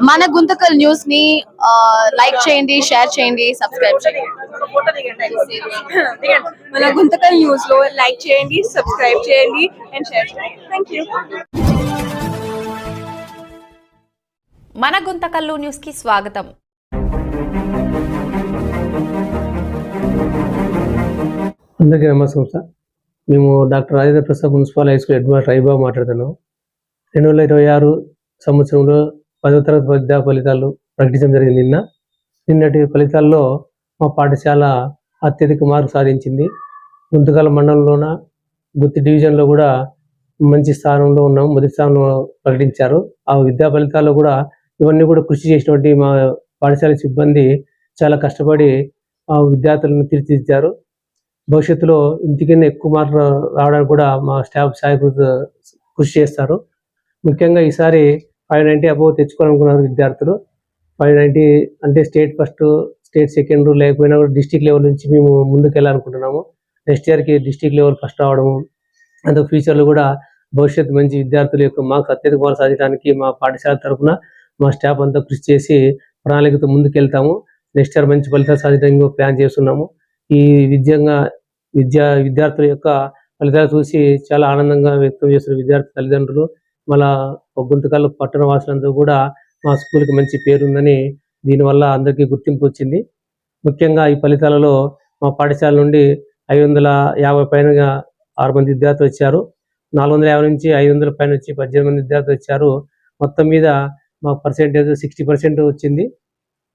మన గుంతకల్ న్యూస్ ని లైక్ చేయండి, షేర్ చేయండి, సబ్స్క్రైబ్ చేయండి. మన గుంతకల్ న్యూస్ లో లైక్ చేయండి, సబ్స్క్రైబ్ చేయండి అండ్ షేర్ చేయండి. థాంక్యూ. మన గుంతకల్లు న్యూస్ కి స్వాగతం. అందరికీ నమస్కారం సార్. మేము doctor Rajendra Prasad municipal high school head master Raibabu మాట్లాడుతున్నాం. 2026 సంవత్సరంలో 10వ తరగతి విద్యా ఫలితాలు ప్రకటించడం జరిగింది. నిన్నటి ఫలితాల్లో మా పాఠశాల అత్యధిక మార్కు సాధించింది. గుంతకల్ మండలంలోన గుత్తి డివిజన్లో కూడా మంచి స్థానంలో ఉన్నాం, మొదటి స్థానంలో ప్రకటించారు. ఆ విద్యా ఫలితాల్లో కూడా ఇవన్నీ కూడా కృషి చేసినటువంటి మా పాఠశాల సిబ్బంది చాలా కష్టపడి ఆ విద్యార్థులను తీర్చిదిద్దారు. భవిష్యత్తులో ఇంటికన్నా ఎక్కువ మార్కులు రావడానికి కూడా మా స్టాఫ్ కృషి చేస్తారు. ముఖ్యంగా ఈసారి 590 అబోవ్ తెచ్చుకోవాలనుకున్నారు విద్యార్థులు. 590 అంటే స్టేట్ ఫస్ట్, స్టేట్ సెకండ్ లేకపోయినా కూడా డిస్టిక్ లెవెల్ నుంచి మేము ముందుకు వెళ్ళాలనుకుంటున్నాము. నెక్స్ట్ ఇయర్కి డిస్టిక్ లెవెల్ ఫస్ట్ రావడము, అంత ఫ్యూచర్లో కూడా భవిష్యత్తు మంచి విద్యార్థుల యొక్క మార్క్స్ అత్యధిక మార్క్స్ సాధించడానికి మా పాఠశాల తరఫున మా స్టాఫ్ అంతా కృషి చేసి ప్రణాళికతో ముందుకు వెళ్తాము. నెక్స్ట్ ఇయర్ మంచి ఫలితాలు సాధించడానికి ప్లాన్ చేస్తున్నాము. ఈ విద్యార్థుల యొక్క ఫలితాలు చూసి చాలా ఆనందంగా వ్యక్తం చేస్తున్న విద్యార్థి తల్లిదండ్రులు, మళ్ళా గుంతకల్ పట్టణ వాసులందరూ కూడా మా స్కూల్కి మంచి పేరు ఉందని, దీనివల్ల అందరికీ గుర్తింపు వచ్చింది. ముఖ్యంగా ఈ ఫలితాలలో మా పాఠశాల నుండి 550 పైనగా 6 మంది విద్యార్థులు వచ్చారు. 450 నుంచి 500 పైన వచ్చి 18 మంది విద్యార్థులు వచ్చారు. మొత్తం మీద మా పర్సెంటేజ్ 60% వచ్చింది.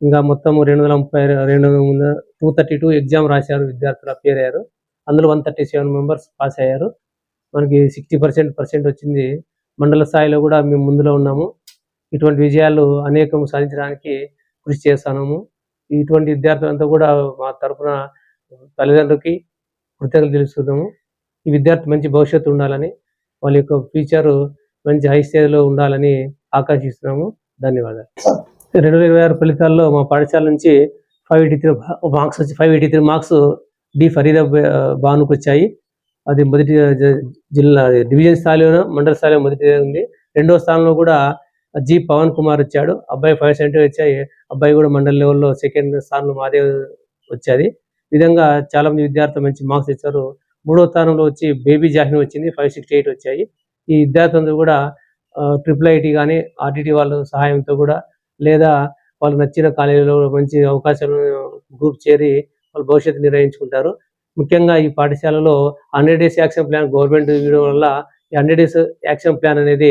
ఇంకా మొత్తం 232 ఎగ్జామ్ రాశారు, విద్యార్థులు అపేర్ అయ్యారు. అందులో 137 మెంబర్స్ పాస్ అయ్యారు. మనకి 60% వచ్చింది. మండల స్థాయిలో కూడా మేము ముందులో ఉన్నాము. ఇటువంటి విజయాలు అనేకం సాధించడానికి కృషి చేస్తున్నాము. ఇటువంటి విద్యార్థులంతా కూడా మా తరఫున తల్లిదండ్రులకి కృతజ్ఞతలు తెలుస్తున్నాము. ఈ విద్యార్థి మంచి భవిష్యత్తు ఉండాలని, వాళ్ళ యొక్క ఫ్యూచర్ మంచి హై స్టేజ్లో ఉండాలని ఆకాంక్షిస్తున్నాము. ధన్యవాదాలు. 2026 ఫలితాల్లో మా పాఠశాల నుంచి 583 మార్క్స్ డి ఫరీదా బానుకు వచ్చాయి. అది మొదటి జిల్లా డివిజన్ స్థాయిలో, మండల స్థాయిలో మొదటి ఉంది. రెండవ స్థానంలో కూడా జి పవన్ కుమార్ వచ్చాడు. అబ్బాయి 570 వచ్చాయి. అబ్బాయి కూడా మండల లెవెల్లో సెకండ్ స్థానంలో మాదే వచ్చేది. ఈ విధంగా చాలా మంది విద్యార్థులు మంచి మార్క్స్ ఇచ్చారు. మూడవ స్థానంలో వచ్చి బేబీ జాహిన్ వచ్చింది, 568 వచ్చాయి. ఈ విద్యార్థులందరూ కూడా IIIT కానీ RTT వాళ్ళ సహాయంతో కూడా, లేదా వాళ్ళకి నచ్చిన కాలేజీలో మంచి అవకాశాలు గ్రూప్ చేరి వాళ్ళ భవిష్యత్తు నిర్వహించుకుంటారు. ముఖ్యంగా ఈ పాఠశాలలో 100 డేస్ యాక్షన్ ప్లాన్ గవర్నమెంట్ ఇవ్వడం వల్ల ఈ 100 డేస్ యాక్షన్ ప్లాన్ అనేది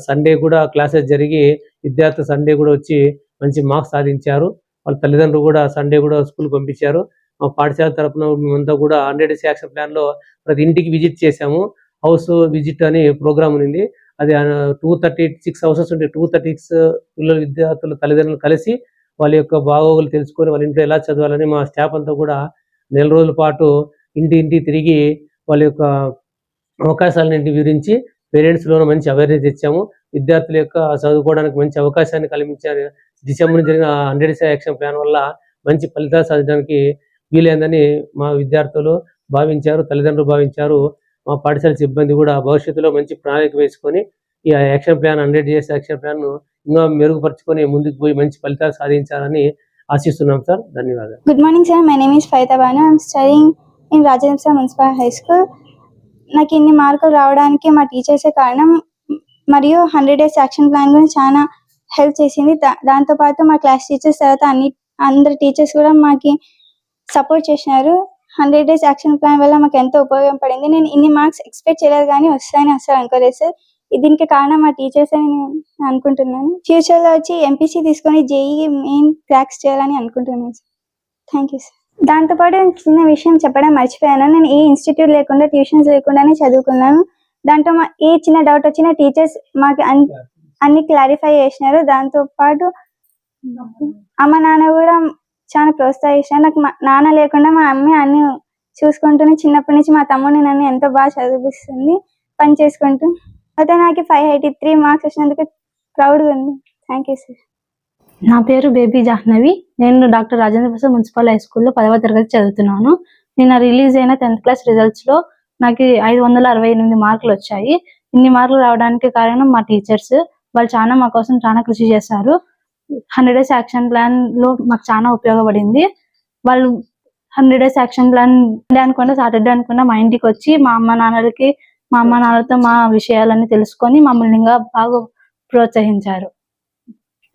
సండే కూడా క్లాసెస్ జరిగి విద్యార్థులు సండే కూడా వచ్చి మంచి మార్క్స్ సాధించారు. వాళ్ళ తల్లిదండ్రులు కూడా సండే కూడా స్కూల్ పంపించారు. మా పాఠశాల తరఫున మేమంతా కూడా 100 డేస్ యాక్షన్ ప్లాన్లో ప్రతి ఇంటికి విజిట్ చేశాము. హౌస్ విజిట్ అని ప్రోగ్రామ్ ఉంది. అది 236 హౌసెస్ ఉంటే 236 పిల్లల విద్యార్థుల తల్లిదండ్రులు కలిసి వాళ్ళ యొక్క బాగోగులు తెలుసుకొని వాళ్ళ ఇంట్లో ఎలా చదవాలని మా స్టాఫ్ అంతా కూడా నెల రోజుల పాటు ఇంటి తిరిగి వాళ్ళ యొక్క అవకాశాలన్నింటినీ వివరించి పేరెంట్స్లోనూ మంచి అవేర్నెస్ ఇచ్చాము. విద్యార్థుల యొక్క చదువుకోవడానికి మంచి అవకాశాన్ని కల్పించారు. డిసెంబర్ జరిగిన 100 డేస్ యాక్షన్ ప్లాన్ వల్ల మంచి ఫలితాలు సాధించడానికి వీలైందని మా విద్యార్థులు భావించారు, తల్లిదండ్రులు భావించారు. మా పాఠశాల సిబ్బంది కూడా భవిష్యత్తులో మంచి ప్రణాళిక వేసుకొని ఈ యాక్షన్ ప్లాన్ 100 డేస్ యాక్షన్ ప్లాన్ను ఇంకా మెరుగుపరుచుకొని ముందుకు పోయి మంచి ఫలితాలు సాధించాలని ఆశిస్తున్నాం సార్. ధన్యవాదాలు. Good morning sir, my name is Faitha Banu. I'm studying in Rajendra Prasad municipal high school. నాకు ఇన్ని మార్కులు రావడానికి మా టీచర్సే కారణం, మరియు 100 డేస్ యాక్షన్ ప్లాన్ కూడా చాలా హెల్ప్ చేసింది. దాంతోపాటు మా క్లాస్ టీచర్స్ తర్వాత అందరి టీచర్స్ కూడా మాకు సపోర్ట్ చేసినారు. 100 డేస్ యాక్షన్ ప్లాన్ వల్ల మాకు ఎంతో ఉపయోగపడింది. నేను ఇన్ని మార్క్స్ ఎక్స్పెక్ట్ చేయలేదు, కానీ వస్తాయని అసలు అనుకోలేదు సార్. దీనికి కారణం మా టీచర్స్ అని నేను అనుకుంటున్నాను. ఫ్యూచర్లో వచ్చి ఎంపీసీ తీసుకొని జేఈ మెయిన్ క్రాక్స్ చేయాలని అనుకుంటున్నాను సార్. Thank you sir. దాంతోపాటు చిన్న విషయం చెప్పడం మర్చిపోయాను. నేను ఏ ఇన్స్టిట్యూట్ లేకుండా, ట్యూషన్స్ లేకుండానే చదువుకున్నాను. దాంట్లో ఏ చిన్న డౌట్ వచ్చినా టీచర్స్ మాకు అన్ని క్లారిఫై చేసినారు. దాంతోపాటు అమ్మ నాన్న కూడా చాలా ప్రోత్సహించారు. నాకు మా నాన్న లేకుండా మా అమ్మ అన్ని చూసుకుంటూనే చిన్నప్పటి నుంచి మా తమ్ముడిని నన్ను ఎంతో బాగా చదివిస్తుంది పని చేసుకుంటూ. అయితే నాకు 583 మార్క్స్ వచ్చినందుకు ప్రౌడ్గా ఉంది. Thank you sir. నా పేరు బేబీ జాహ్నవి. నేను doctor Rajendra Prasad municipal high స్కూల్లో 10వ తరగతి చదువుతున్నాను. నిన్న రిలీజ్ అయిన 10th క్లాస్ రిజల్ట్స్లో నాకు 568 మార్కులు వచ్చాయి. ఇన్ని మార్కులు రావడానికి కారణం మా టీచర్స్. వాళ్ళు చాలా మా కోసం చాలా కృషి చేశారు. 100 days యాక్షన్ ప్లాన్ లో మాకు చాలా ఉపయోగపడింది. వాళ్ళు 100 days యాక్షన్ ప్లాన్ అనుకున్న సాటర్డే అనుకున్న మా ఇంటికి వచ్చి మా అమ్మ నాన్నలతో మా విషయాలన్నీ తెలుసుకొని మమ్మల్ని ఇంకా బాగా ప్రోత్సహించారు.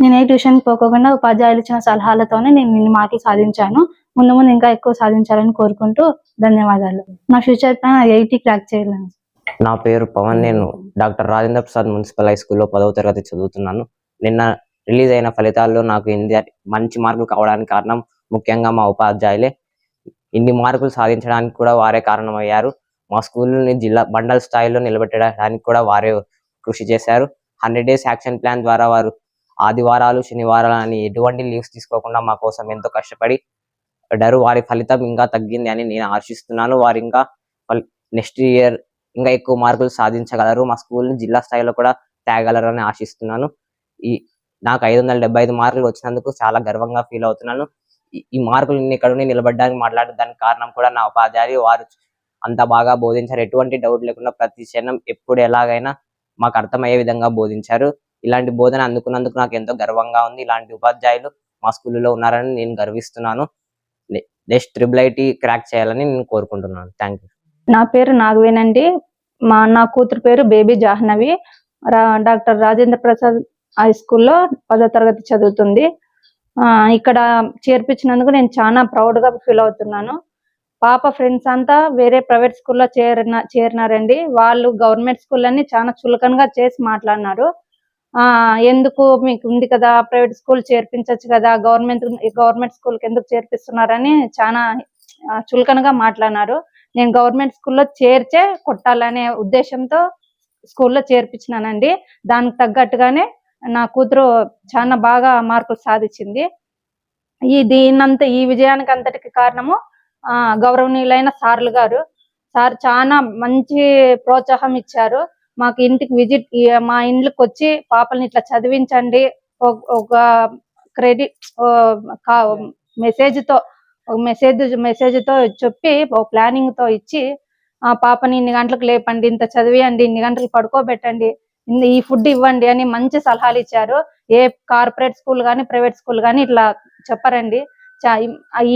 నేను ఏ ట్యూషన్ పోకోకుండా ఉపాధ్యాయులు ఇచ్చిన సలహాలతోనే నేను ఇన్ని మార్కులు సాధించాను. ముందు ముందు ఇంకా ఎక్కువ సాధించాలని కోరుకుంటూ ధన్యవాదాలు. నా ఫ్యూచర్ ప్లాన్ 80 క్రాక్ చేయాలని. నా పేరు పవన్. నేను doctor Rajendra Prasad municipal high స్కూల్లో 10వ తరగతి చదువుతున్నాను. నిన్న రిలీజ్ అయిన ఫలితాల్లో నాకు మంచి మార్కులు కావడానికి కారణం ముఖ్యంగా మా ఉపాధ్యాయులే. ఇన్ని మార్కులు సాధించడానికి కూడా వారే కారణమయ్యారు. మా స్కూల్ని మండల స్థాయిలో నిలబెట్టడానికి కూడా వారే కృషి చేశారు. 100 days యాక్షన్ ప్లాన్ ద్వారా వారు ఆదివారాలు శనివారాలు అని ఎటువంటి లీవ్స్ తీసుకోకుండా మా కోసం ఎంతో కష్టపడి వారి ఫలితం ఇంకా తగ్గింది అని నేను ఆశిస్తున్నాను. వారు ఇంకా నెక్స్ట్ ఇయర్ ఇంకా ఎక్కువ మార్కులు సాధించగలరు. మా స్కూల్ని జిల్లా స్థాయిలో కూడా తేగలరని ఆశిస్తున్నాను. నాకు 575 మార్కులు వచ్చినందుకు చాలా గర్వంగా ఫీల్ అవుతున్నాను. ఈ మార్కులు ఇక్కడ నిలబడడానికి మాట్లాడడానికి కారణం కూడా నా ఉపాధ్యాయులు. వారు అంత బాగా బోధించారు. ఎటువంటి డౌట్ లేకుండా ప్రతి క్షణం ఎప్పుడు ఎలాగైనా మాకు అర్థమయ్యే విధంగా బోధించారు. ఇలాంటి బోధన అందుకున్నందుకు నాకు ఎంతో గర్వంగా ఉంది. ఇలాంటి ఉపాధ్యాయులు మా స్కూల్లో ఉన్నారని నేను గర్విస్తున్నాను. నెక్స్ట్ IIIT క్రాక్ చేయాలని నేను కోరుకుంటున్నాను. Thank you. నా పేరు నాగవేనండి. నా కూతురు పేరు baby Jahnavi. Doctor Rajendra Prasad high స్కూల్లో 10వ తరగతి చదువుతుంది. ఇక్కడ చేర్పించినందుకు నేను చాలా ప్రౌడ్ గా ఫీల్ అవుతున్నాను. పాప ఫ్రెండ్స్ అంతా వేరే ప్రైవేట్ స్కూల్లో చేరినారండి. వాళ్ళు గవర్నమెంట్ స్కూల్ అని చాలా చులకనగా చేసి మాట్లాడినారు. ఎందుకు మీకు ఉంది కదా, ప్రైవేట్ స్కూల్ చేర్పించవచ్చు కదా, గవర్నమెంట్ స్కూల్ కి ఎందుకు చేర్పిస్తున్నారని చాలా చులకనగా మాట్లాడినారు. నేను గవర్నమెంట్ స్కూల్లో చేర్చే కొట్టాలనే ఉద్దేశంతో స్కూల్లో చేర్పించినానండి. దానికి తగ్గట్టుగానే నా కూతురు చాలా బాగా మార్కులు సాధించింది. ఈ విజయానికి అంతటికి కారణము గౌరవనీయులైన సార్లు గారు. సార్ చాలా మంచి ప్రోత్సాహం ఇచ్చారు. మాకు ఇంటికి మా ఇంట్లోకి వచ్చి పాపల్ని ఇట్లా చదివించండి, ఒక క్రెడిట్ మెసేజ్ తో చెప్పి ఒక ప్లానింగ్ తో ఇచ్చి ఆ పాపని ఇన్ని గంటలకు లేపండి, ఇంత చదివియండి, ఇన్ని గంటలకు పడుకోబెట్టండి, ఈ ఫుడ్ ఇవ్వండి అని మంచి సలహాలు ఇచ్చారు. ఏ కార్పొరేట్ స్కూల్ గానీ ప్రైవేట్ స్కూల్ గానీ ఇట్లా చెప్పరండి.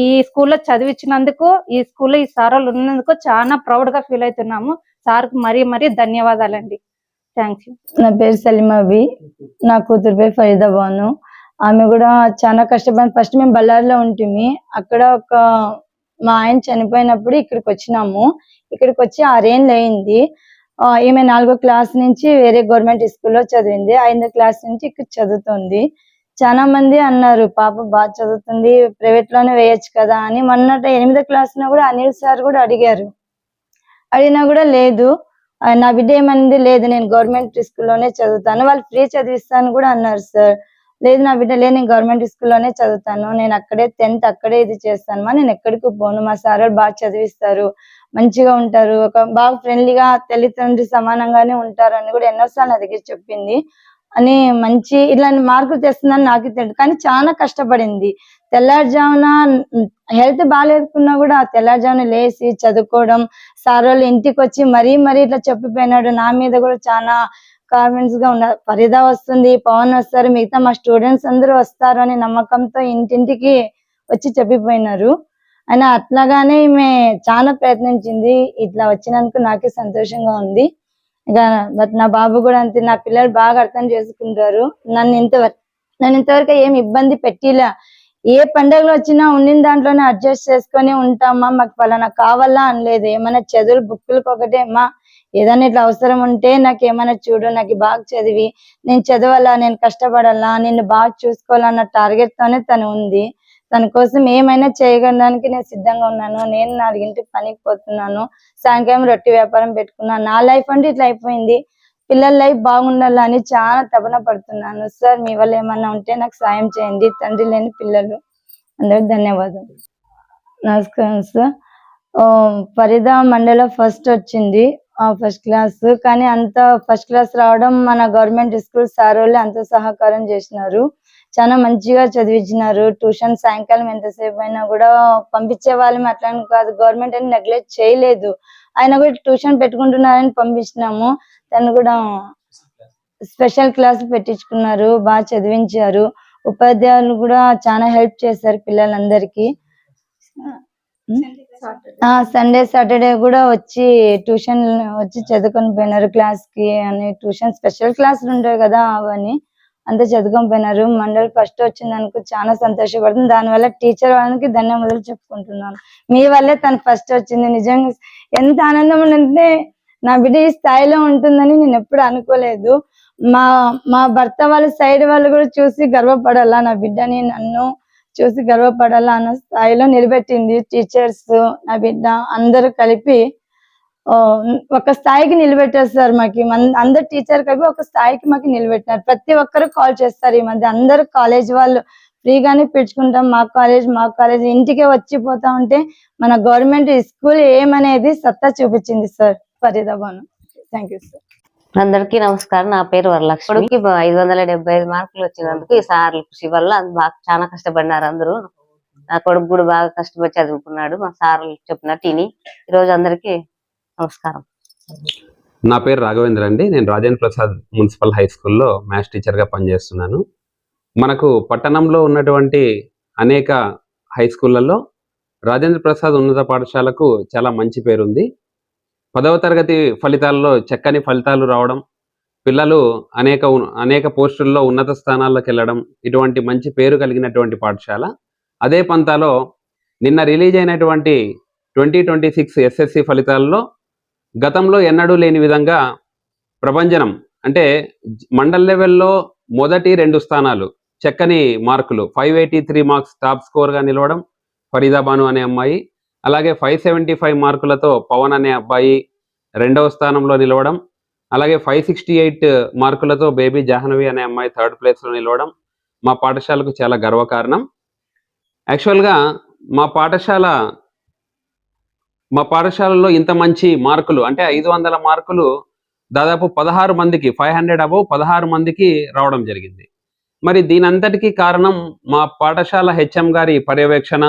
ఈ స్కూల్లో చదివించినందుకు, ఈ స్కూల్లో ఈ సార్లు ఉన్నందుకు చాలా ప్రౌడ్ గా ఫీల్ అవుతున్నాము. సార్ కు మరీ ధన్యవాదాలండి. Thank you. నా పేరు సలీమాబి. నా కూతురు పేరు ఫరీదా బాను. ఆమె కూడా చాలా కష్టపడి ఫస్ట్ మేము బళ్ళారిలో ఉంటుంది. అక్కడ మా ఆయన చనిపోయినప్పుడు ఇక్కడికి వచ్చినాము. ఇక్కడికి వచ్చి 6 ఏళ్ళు అయింది. ఈమె 4వ క్లాస్ నుంచి వేరే గవర్నమెంట్ స్కూల్లో చదివింది. 5వ క్లాస్ నుంచి ఇక్కడ చదువుతుంది. చాలా మంది అన్నారు పాప బాగా చదువుతుంది, ప్రైవేట్ లోనే వేయచ్చు కదా అని. మొన్నట 8వ క్లాస్ లో కూడా అనిల్ సార్ కూడా అడిగినా కూడా లేదు, నా బిడ్డ ఏమనింది, లేదు నేను గవర్నమెంట్ స్కూల్లోనే చదువుతాను, వాళ్ళు ఫ్రీ చదివిస్తాను కూడా అన్నారు సార్. లేదు నా బిడ్డ లేదు, నేను గవర్నమెంట్ స్కూల్లోనే చదువుతాను, నేను అక్కడే 10th అక్కడే ఇది చేస్తాను, నేను ఎక్కడికి పోను, మా సార్ బాగా చదివిస్తారు, మంచిగా ఉంటారు, ఒక బాగా ఫ్రెండ్లీగా తల్లిదండ్రులు సమానంగానే ఉంటారు అని కూడా ఎన్నోసార్లు నా దగ్గర చెప్పింది. అని మంచి ఇలాంటి మార్కులు తెస్తుందని నాకు తెలియదు. కానీ చాలా కష్టపడింది. తెల్లారుజామున హెల్త్ బాగాలేకున్నా కూడా తెల్లారుజామున లేచి చదువుకోవడం, సార్ వాళ్ళు ఇంటికి వచ్చి మరీ ఇట్లా చెప్పిపోయినాడు. నా మీద కూడా చాలా కాన్ఫిడెన్స్ గా ఉన్నారు. ఫరీదా వస్తుంది, పవన్ వస్తారు, మిగతా మా స్టూడెంట్స్ అందరూ వస్తారు అని నమ్మకంతో ఇంటింటికి వచ్చి చెప్పిపోయినారు. అయినా అట్లాగానే ఈమె చాలా ప్రయత్నించింది. ఇట్లా వచ్చినందుకు నాకే సంతోషంగా ఉంది. ఇక నా బాబు కూడా అంతే. నా పిల్లలు బాగా అర్థం చేసుకుంటారు. నన్ను ఇంతవరకు ఏమి ఇబ్బంది పెట్టిలా. ఏ పండుగలు వచ్చినా ఉండిన దాంట్లోనే అడ్జస్ట్ చేసుకొని ఉంటామా, మాకు పలానా కావాలా అనలేదు. ఏమైనా చదువులు బుక్కులకు ఒకటే, అమ్మా ఏదైనా ఇట్లా అవసరం ఉంటే నాకు ఏమైనా చూడు, నాకు బాగా చదివి నేను చదవాలా, నేను కష్టపడాలా, నిన్ను బాగా చూసుకోవాలన్న టార్గెట్ తోనే తను ఉంది. తన కోసం ఏమైనా చేయగలడానికి నేను సిద్ధంగా ఉన్నాను. నేను 4 పనికి పోతున్నాను, సాయంకాలం రొట్టె వ్యాపారం పెట్టుకున్నాను. నా లైఫ్ అంటే ఇట్లా అయిపోయింది. పిల్లల లైఫ్ బాగుండాలని చాలా తపన పడుతున్నాను. సార్ మీ వల్ల ఏమన్నా ఉంటే నాకు సాయం చేయండి. తండ్రి లేని పిల్లలు. అందరికి ధన్యవాదాలు. నమస్కారం సార్. ఫరీదా మండల ఫస్ట్ వచ్చింది, ఫస్ట్ క్లాస్. కానీ అంత ఫస్ట్ క్లాస్ రావడం మన గవర్నమెంట్ స్కూల్ సార్ వాళ్ళు అంత సహకారం చేసినారు. చాలా మంచిగా చదివించినారు. ట్యూషన్ సాయంకాలం ఎంతసేపు అయినా కూడా పంపించే వాళ్ళని, అట్లా కాదు, గవర్నమెంట్ అని నెగ్లెక్ట్ చేయలేదు. ఆయన కూడా ట్యూషన్ పెట్టుకుంటున్నారని పంపించినాము. తను కూడా స్పెషల్ క్లాస్ పెట్టించుకున్నారు, బాగా చదివించారు. ఉపాధ్యాయులు కూడా చాలా హెల్ప్ చేశారు పిల్లలందరికీ. సండే సాటర్డే కూడా వచ్చి ట్యూషన్ వచ్చి చదువుకొని పోయినారు క్లాస్ కి అని. ట్యూషన్ స్పెషల్ క్లాసులు ఉంటాయి కదా, అవన్నీ అంతా చదువుకొని పోయినారు. మండల్ ఫస్ట్ వచ్చిందనుకో చాలా సంతోషపడుతుంది. దానివల్ల టీచర్ వాళ్ళకి ధన్యవాదాలు చెప్పుకుంటున్నాను. మీ వల్లే తను ఫస్ట్ వచ్చింది. నిజంగా ఎంత ఆనందం ఉందంటే నా బిడ్డ ఈ స్థాయిలో ఉంటుందని నేను ఎప్పుడు అనుకోలేదు. మా భర్త వాళ్ళ సైడ్ వాళ్ళు కూడా చూసి గర్వపడాలా, నా బిడ్డని నన్ను చూసి గర్వపడాలా అన్న స్థాయిలో నిలబెట్టింది టీచర్స్, నా బిడ్డ అందరూ కలిపి ఒక స్థాయికి నిలబెట్టారు సార్. మాకు అందరు టీచర్ కలిపి ఒక స్థాయికి మాకు నిలబెట్టినారు. ప్రతి ఒక్కరు కాల్ చేస్తారు ఈ మధ్య. అందరు కాలేజ్ వాళ్ళు ఫ్రీగానే పిలుచుకుంటాం, మా కాలేజ్ ఇంటికే వచ్చిపోతా ఉంటే మన గవర్నమెంట్ స్కూల్ ఏమనేది సత్తా చూపించింది sir Faridabad. Thank you sir. అందరికీ నమస్కారం. నా పేరు వరలక్ష్మికి 575 మార్కులు వచ్చినందుకు ఈ సార్లు కృషి వల్ల బాగా చాలా కష్టపడినారు అందరూ. నా కొడుకు కూడా బాగా కష్టపడి చదువుకున్నాడు. మా సార్లు చెప్పినట్టు ఈ రోజు అందరికీ నమస్కారం. నా పేరు రాఘవేంద్ర అండి. నేను రాజేంద్ర ప్రసాద్ మున్సిపల్ హై స్కూల్లో మ్యాథ్స్ టీచర్గా పనిచేస్తున్నాను. మనకు పట్టణంలో ఉన్నటువంటి అనేక హై స్కూళ్ళల్లో రాజేంద్ర ప్రసాద్ ఉన్నత పాఠశాలకు చాలా మంచి పేరుంది. 10వ తరగతి ఫలితాల్లో చక్కని ఫలితాలు రావడం, పిల్లలు అనేక పోస్టుల్లో ఉన్నత స్థానాల్లోకి వెళ్ళడం, ఇటువంటి మంచి పేరు కలిగినటువంటి పాఠశాల. అదే పంతాలో నిన్న రిలీజ్ అయినటువంటి 2026 ఎస్ఎస్సి ఫలితాల్లో గతంలో ఎన్నడూ లేని విధంగా ప్రభంజనం అంటే మండల్ లెవెల్లో మొదటి 2 స్థానాలు, చక్కని మార్కులు 583 మార్క్స్ టాప్ స్కోర్గా నిలవడం ఫరీదాబాను అనే అమ్మాయి, అలాగే 575 మార్కులతో పవన్ అనే అబ్బాయి 2వ స్థానంలో నిలవడం, అలాగే 568 మార్కులతో బేబీ జాహ్నవి అనే అమ్మాయి 3rd ప్లేస్లో నిలవడం మా పాఠశాలకు చాలా గర్వకారణం. యాక్చువల్గా మా పాఠశాలలో ఇంత మంచి మార్కులు అంటే 500 మార్కులు దాదాపు 16 మందికి 500 అబౌవ్ 16 మందికి రావడం జరిగింది. మరి దీనంతటికీ కారణం మా పాఠశాల హెచ్ఎం గారి పర్యవేక్షణ,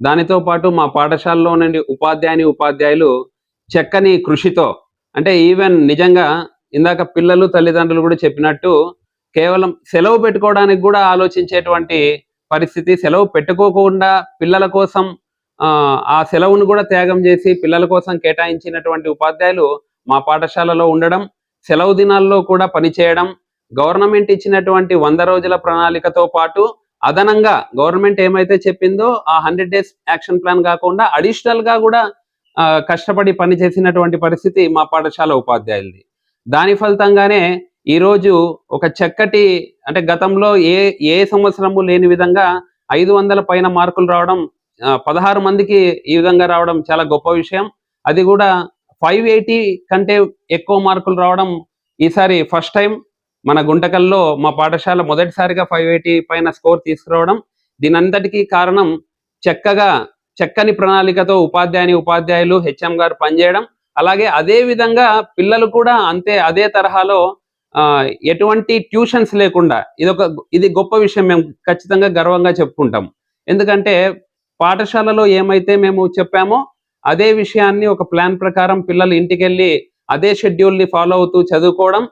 దానితో పాటు మా పాఠశాలలో నుండి ఉపాధ్యాయులు చక్కని కృషితో, అంటే ఈవెన్ నిజంగా ఇందాక పిల్లలు తల్లిదండ్రులు కూడా చెప్పినట్టు కేవలం సెలవు పెట్టుకోవడానికి కూడా ఆలోచించేటువంటి పరిస్థితి, సెలవు పెట్టుకోకుండా పిల్లల కోసం ఆ సెలవును కూడా త్యాగం చేసి పిల్లల కోసం కేటాయించినటువంటి ఉపాధ్యాయులు మా పాఠశాలలో ఉండడం, సెలవు దినాల్లో కూడా పనిచేయడం, గవర్నమెంట్ ఇచ్చినటువంటి 100 రోజుల ప్రణాళికతో పాటు అదనంగా గవర్నమెంట్ ఏమైతే చెప్పిందో ఆ 100 డేస్ యాక్షన్ ప్లాన్ కాకుండా అడిషనల్ గా కూడా కష్టపడి పనిచేసినటువంటి పరిస్థితి మా పాఠశాల ఉపాధ్యాయులది. దాని ఫలితంగానే ఈరోజు ఒక చక్కటి అంటే గతంలో ఏ సంవత్సరము లేని విధంగా 500 పైన మార్కులు రావడం, 16 మందికి ఈ విధంగా రావడం చాలా గొప్ప విషయం. అది కూడా 580 కంటే ఎక్కువ మార్కులు రావడం ఈసారి ఫస్ట్ టైం మన గుంటకల్లో మా పాఠశాల మొదటిసారిగా 580 పైన స్కోర్ తీసుకురావడం. దీనంతటికీ కారణం చక్కని ప్రణాళికతో ఉపాధ్యాయులు హెచ్ఎం గారు పనిచేయడం, అలాగే అదే విధంగా పిల్లలు కూడా అదే తరహాలో ఎటువంటి ట్యూషన్స్ లేకుండా ఇది గొప్ప విషయం. మేము ఖచ్చితంగా గర్వంగా చెప్పుకుంటాం. ఎందుకంటే పాఠశాలలో ఏమైతే మేము చెప్పామో అదే విషయాన్ని ఒక ప్లాన్ ప్రకారం పిల్లలు ఇంటికి వెళ్ళి అదే షెడ్యూల్ని ఫాలో అవుతూ చదువుకోవడం,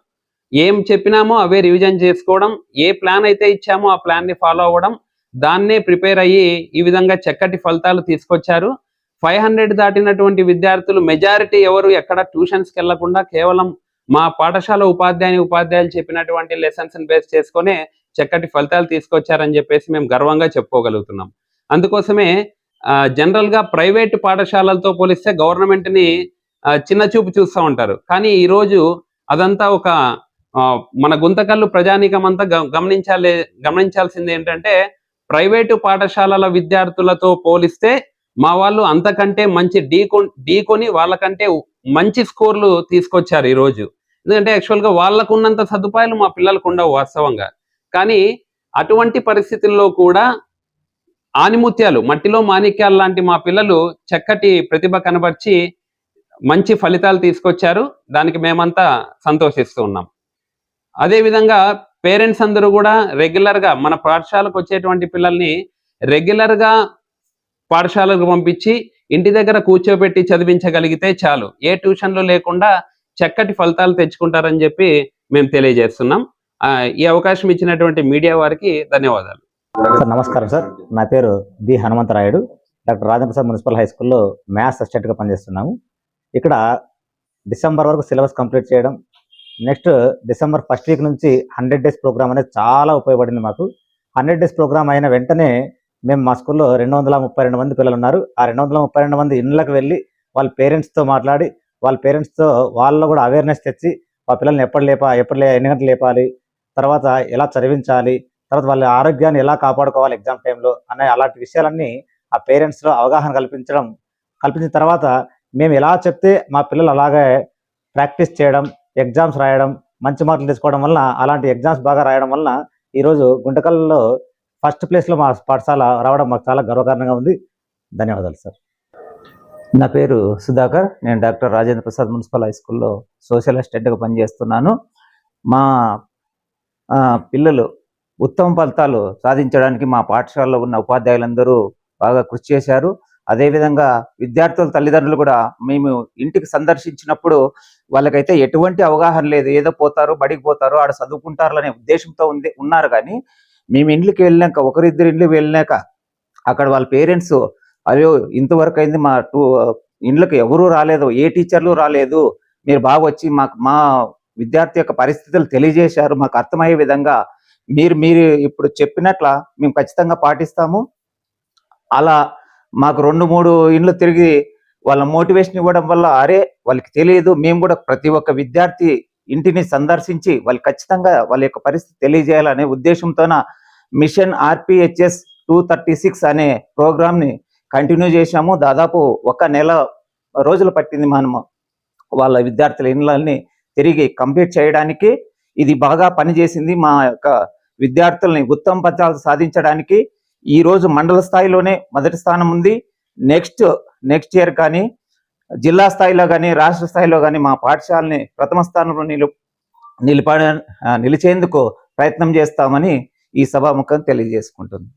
ఏం చెప్పినామో అవే రివిజన్ చేసుకోవడం, ఏ ప్లాన్ అయితే ఇచ్చామో ఆ ప్లాన్ని ఫాలో అవ్వడం, దాన్నే ప్రిపేర్ అయ్యి ఈ విధంగా చక్కటి ఫలితాలు తీసుకొచ్చారు. 500 దాటినటువంటి విద్యార్థులు మెజారిటీ ఎవరు ఎక్కడ ట్యూషన్స్కి వెళ్లకుండా కేవలం మా పాఠశాల ఉపాధ్యాయులు చెప్పినటువంటి లెసన్స్ బేస్ చేసుకునే చక్కటి ఫలితాలు తీసుకొచ్చారని చెప్పేసి మేము గర్వంగా చెప్పుకోగలుగుతున్నాం. అందుకోసమే జనరల్ గా ప్రైవేట్ పాఠశాలలతో పోలిస్తే గవర్నమెంట్ ని చిన్న చూపు చూస్తూ ఉంటారు. కానీ ఈరోజు అదంతా ఒక మన గుంతకల్లు ప్రజానీకం అంతా గమనించాల్సింది ఏంటంటే ప్రైవేటు పాఠశాలల విద్యార్థులతో పోలిస్తే మా వాళ్ళు అంతకంటే మంచి ఢీకొని వాళ్ళకంటే మంచి స్కోర్లు తీసుకొచ్చారు ఈరోజు. ఎందుకంటే యాక్చువల్గా వాళ్ళకు ఉన్నంత సదుపాయాలు మా పిల్లలకు ఉండవు వాస్తవంగా. కానీ అటువంటి పరిస్థితుల్లో కూడా ఆనిముత్యాలు, మట్టిలో మాణిక్యాలు లాంటి మా పిల్లలు చక్కటి ప్రతిభ కనబర్చి మంచి ఫలితాలు తీసుకొచ్చారు. దానికి మేమంతా సంతోషిస్తూ ఉన్నాం. అదేవిధంగా పేరెంట్స్ అందరూ కూడా రెగ్యులర్గా మన పాఠశాలకు వచ్చేటువంటి పిల్లల్ని రెగ్యులర్గా పాఠశాలకు పంపించి ఇంటి దగ్గర కూర్చోబెట్టి చదివించగలిగితే చాలు, ఏ ట్యూషన్లు లేకుండా చక్కటి ఫలితాలు తెచ్చుకుంటారని చెప్పి మేము తెలియజేస్తున్నాం. ఈ అవకాశం ఇచ్చినటువంటి మీడియా వారికి ధన్యవాదాలు. సార్ నమస్కారం సార్, నా పేరు B Hanumantharayudu. Doctor Rajendra Prasad municipal high స్కూల్లో మ్యాథ్స్ అసిస్టెంట్గా పనిచేస్తున్నాము. ఇక్కడ డిసెంబర్ వరకు సిలబస్ కంప్లీట్ చేయడం, నెక్స్ట్ డిసెంబర్ ఫస్ట్ వీక్ నుంచి 100 days ప్రోగ్రామ్ అనేది చాలా ఉపయోగపడింది మాకు. 100 days ప్రోగ్రామ్ అయిన వెంటనే మేము మా స్కూల్లో 232 మంది పిల్లలు ఉన్నారు. ఆ 232 మంది ఇళ్ళకి వెళ్ళి వాళ్ళ పేరెంట్స్తో మాట్లాడి, వాళ్ళ పేరెంట్స్తో వాళ్ళలో కూడా అవేర్నెస్ తెచ్చి ఆ పిల్లల్ని ఎన్ని గంటలు లేపాలి, తర్వాత ఎలా చదివించాలి, తర్వాత వాళ్ళ ఆరోగ్యాన్ని ఎలా కాపాడుకోవాలి ఎగ్జామ్ టైంలో అనే అలాంటి విషయాలన్నీ ఆ పేరెంట్స్లో అవగాహన కల్పించిన తర్వాత మేము ఎలా చెప్తే మా పిల్లలు అలాగే ప్రాక్టీస్ చేయడం, ఎగ్జామ్స్ రాయడం, మంచి మార్కులు తీసుకోవడం వల్ల, అలాంటి ఎగ్జామ్స్ బాగా రాయడం వల్ల ఈరోజు గుంటకల్లో ఫస్ట్ ప్లేస్లో మా పాఠశాల రావడం మాకు చాలా గర్వకారణంగా ఉంది. ధన్యవాదాలు సార్. నా పేరు సుధాకర్. నేను doctor Rajendra Prasad municipal high స్కూల్లో సోషల్ అసిస్టెంట్గా పనిచేస్తున్నాను. మా పిల్లలు ఉత్తమ ఫలితాలు సాధించడానికి మా పాఠశాలలో ఉన్న ఉపాధ్యాయులందరూ బాగా కృషి చేశారు. అదేవిధంగా విద్యార్థుల తల్లిదండ్రులు కూడా మేము ఇంటికి సందర్శించినప్పుడు వాళ్ళకైతే ఎటువంటి అవగాహన లేదు, ఏదో పోతారు బడికి పోతారు ఆడ చదువుకుంటారు అనే ఉద్దేశంతో ఉన్నారు. కానీ మేము ఇంట్లోకి వెళ్ళాక, ఒకరిద్దరు ఇంట్లోకి వెళ్ళాక అక్కడ వాళ్ళ పేరెంట్స్ అయ్యో ఇంతవరకు అయింది, మా ఇండ్లకు ఎవరూ రాలేదు, ఏ టీచర్లు రాలేదు, మీరు బాగా వచ్చి మా విద్యార్థి యొక్క పరిస్థితులు తెలియజేశారు, మాకు అర్థమయ్యే విధంగా మీరు ఇప్పుడు చెప్పినట్ల మేము ఖచ్చితంగా పాటిస్తాము. అలా మాకు 2-3 ఇండ్లు తిరిగి వాళ్ళ మోటివేషన్ ఇవ్వడం వల్ల అరే వాళ్ళకి తెలియదు, మేము కూడా ప్రతి ఒక్క విద్యార్థి ఇంటిని సందర్శించి వాళ్ళు ఖచ్చితంగా వాళ్ళ యొక్క పరిస్థితి తెలియజేయాలనే ఉద్దేశంతోన మిషన్ RPHS 236 అనే ప్రోగ్రామ్ని కంటిన్యూ చేశాము. దాదాపు 1 నెల రోజులు పట్టింది మనము వాళ్ళ విద్యార్థుల ఇండ్లని తిరిగి కంప్లీట్ చేయడానికి. ఇది బాగా పనిచేసింది. మా యొక్క విద్యార్థుల్ని ఉత్తమ ఫలితాలు సాధించడానికి ఈ రోజు మండల స్థాయిలోనే మొదటి స్థానం ఉంది. నెక్స్ట్ ఇయర్ కానీ జిల్లా స్థాయిలో కానీ రాష్ట్ర స్థాయిలో కానీ మా పాఠశాలని ప్రథమ స్థానంలో నిలిచేందుకు ప్రయత్నం చేస్తామని ఈ సభాముఖం తెలియజేసుకుంటుంది.